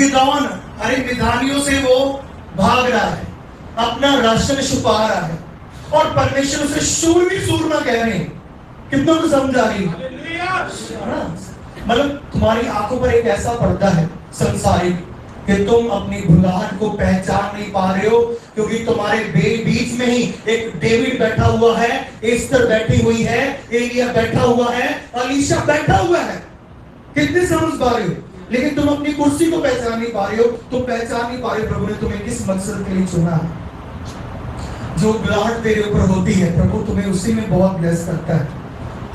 गिदोन अरे मिधानियों से वो भाग रहा है, अपना राशन छुपा रहा है और परमेश्वर से सूरमा कह रहे हैं। कितनों को समझ आ रही है? मतलब तुम्हारी आंखों पर एक ऐसा पर्दा है संसारिक कि तुम अपनी भुलाहट को पहचान नहीं पा रहे हो, क्योंकि तुम्हारे बीच में ही एक डेविड बैठा हुआ है, एस्तर बैठी हुई है, एलिया बैठा हुआ है, अलीशा बैठा हुआ है। कितने समझ पा रहे हो? लेकिन तुम अपनी कुर्सी को पहचान नहीं पा रहे हो, तुम पहचान नहीं पा रहे प्रभु ने तुम्हें किस मकसद के लिए चुना है। जो बुलाहट तेरे ऊपर होती है प्रभु तुम्हें उसी में बहुत ब्लेस करता है,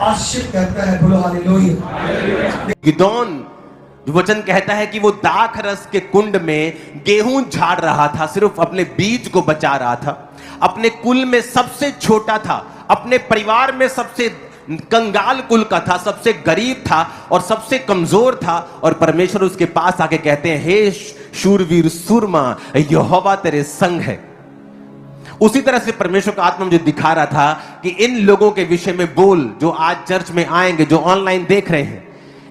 आशीष करता है। बोलो हालेलुया। गिदोन वचन कहता है कि वो दाख रस के कुंड में गेहूं झाड़ रहा था, सिर्फ अपने बीज को बचा रहा था। अपने कुल में सबसे छोटा था, अपने परिवार में सबसे कंगाल कुल का था, सबसे गरीब था और सबसे कमजोर था। और परमेश्वर उसके पास आके कहते हैं, हे शूरवीर सूरमा, यहोवा तेरे संग है। उसी तरह से परमेश्वर का आत्मा मुझे दिखा रहा था कि इन लोगों के विषय में बोल, जो आज चर्च में आएंगे, जो ऑनलाइन देख रहे हैं।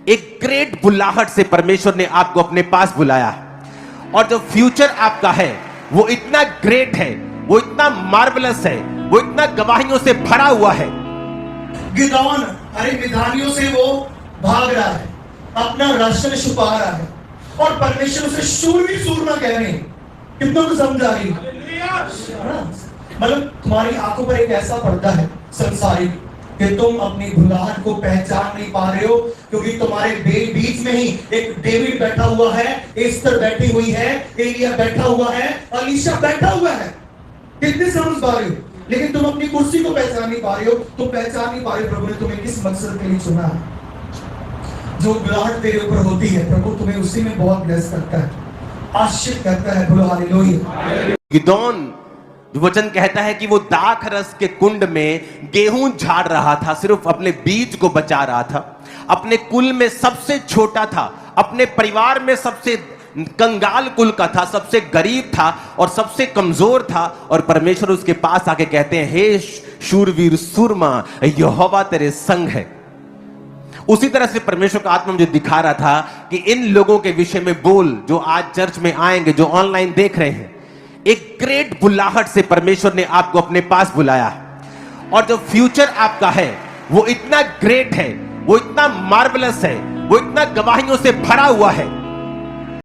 एक ग्रेट बुलाहट से परमेश्वर ने आपको अपने पास बुलाया है और जो फ्यूचर आपका है वो इतना ग्रेट है, वो इतना मार्वलस है, वो इतना गवाहियों से भरा हुआ है। गिदोन अरे मिधानियों से वो भाग रहा है, अपना राशन छुपा रहा है और परमेश्वर से सूरमा कह रहे हैं। कितनों को समझ आ रही है? मतलब तुम्हारी आंखों पर एक ऐसा पर्दा है संसारिक कि तुम अपनी भुलाहट को पहचान नहीं पा रहे हो, क्योंकि तुम्हारे बीच में ही एक डेविड बैठा हुआ है, एस्तर बैठी हुई है, एलिया बैठा हुआ है, अलीशा बैठा हुआ है। कितने समझ पा रहे हो? लेकिन तुम अपनी कुर्सी को पहचान नहीं पा रहे हो, तुम पहचान नहीं पा रहे प्रभु ने तुम्हें किस मकसद के लिए चुना है। जो बुलाहट तेरे ऊपर होती है प्रभु तुम्हें उसी में बहुत ब्लेस करता है, आशीष करता है। बोलो हालेलुया। गिदोन वचन कहता है कि वो दाख रस के कुंड में गेहूं झाड़ रहा था, सिर्फ अपने बीज को बचा रहा था। अपने कुल में सबसे छोटा था, अपने परिवार में सबसे कंगाल कुल का था, सबसे गरीब था और सबसे कमजोर था। और परमेश्वर उसके पास आके कहते हैं, हे शूरवीर सूरमा, यहोवा तेरे संग है। उसी तरह से परमेश्वर का आत्मा मुझे दिखा रहा था कि इन लोगों के विषय में बोल, जो आज चर्च में आएंगे, जो ऑनलाइन देख रहे हैं। एक ग्रेट बुलाहट से परमेश्वर ने आपको अपने पास बुलाया है और जो फ्यूचर आपका है वो इतना ग्रेट है, वो इतना मार्वलस है, वो इतना गवाहियों से भरा हुआ है।